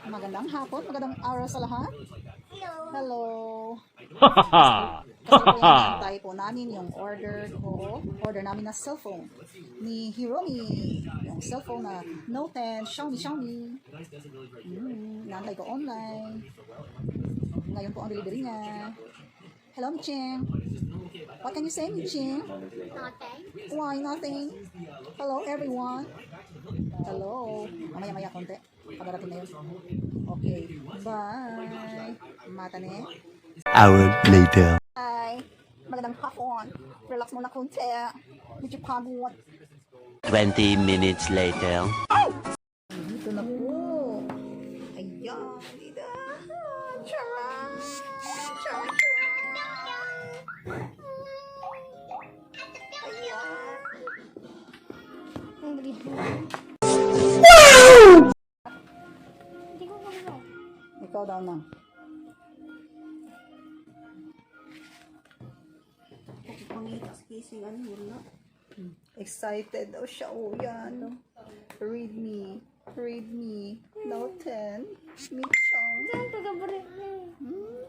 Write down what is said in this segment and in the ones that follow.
Magandang hapon, magandang araw sa lahat. Hello. Kasi po nantay po namin yung order namin na cellphone ni XIAOMI. Yung cellphone na Note10, Xiaomi. Nantay ko online. Ngayon po ang delivery niya. Hello, Miching. What can you say, Miching? Nothing. Why nothing? Hello, everyone. Hello. Mamaya-maya konti. Pagdarating na yun. Okay. Bye. Mata ne. Hour later. Hi. Magandang hapon. Relax muna konti. Medyo pagod. 20 minutes later. Dito na po. Ayan. Dito. Charan. Charan. Ayan. Ang libo. Hindi ko magawa. Ikaw daw na. Pangita sa kissing, ano yun na? Excited daw siya. Oh, yan. Redmi. Note10. Michong. Saan ito gabarin?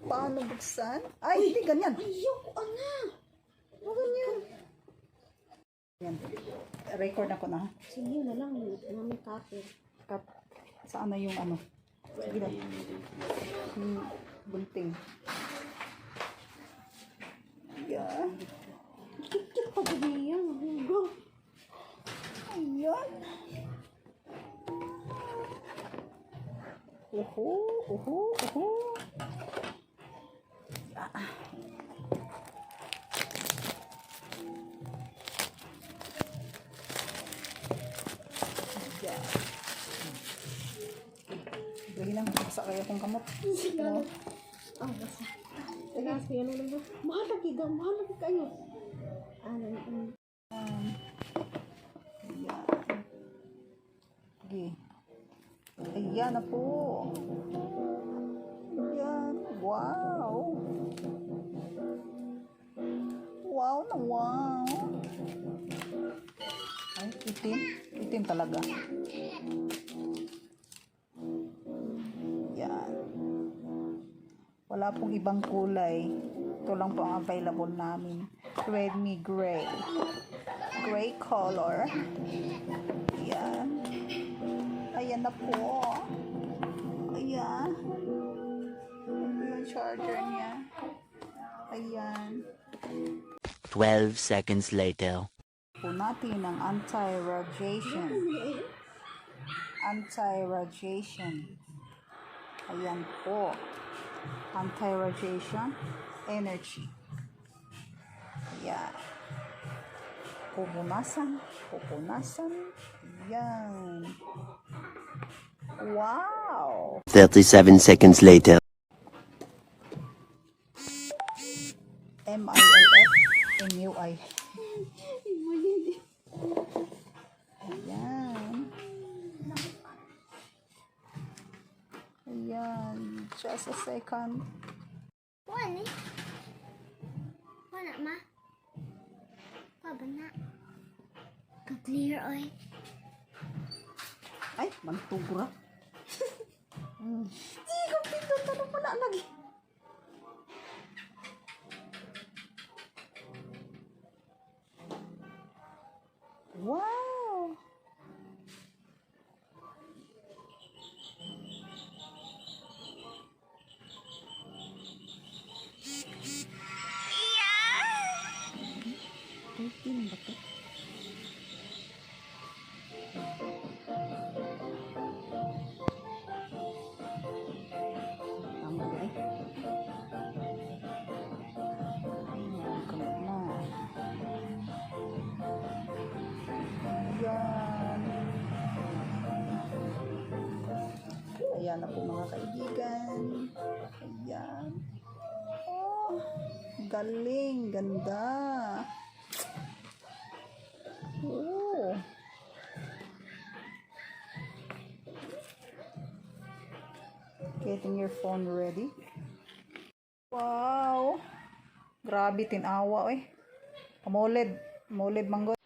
Paano buksan? Ay, hindi ganyan. Ayoko, ana! Huwag ganyan. Yan. Record ako na. Sige na lang, namin kapit. Saan na yung ano? Sige na. Bunting. Yan. Kikit pa ba niya? Go! Ayan. Uhu. Ayan. Bili lang, basa kayo kung kamot. Sige na. Oh, basta. Sige, sige na lang. Mahalagi kayo. Ayan. Sige. Ayan na po. Ayan. Wow. Wow na wow. Ay, itim talaga. Yan. Wala pong ibang kulay. Ito lang po ang available namin. Redmi gray. Gray color. Yan. Ayan na po. Ayan. Yung charger niya. Ayan. 12 seconds later. Po natin ang anti-radiation. Ayan po. Anti-radiation energy. Ayan. Pupunasan. Ayan. Wow! 37 seconds later. MILF MUI. Ayan. Just a second. Wala eh. Wala ma. Pabana. Ka-clear oy. Ay, mantugura. Di ko pinto tanong pala lagi. Wow! Itim ba ito? Tama ba eh? Ayan, kamot na. Ayan. Ayan na po mga kaibigan. Ayan. Oh, galing, ganda. Oh. Getting your phone ready. Wow. Grabe, tinawa eh. Amoled mango.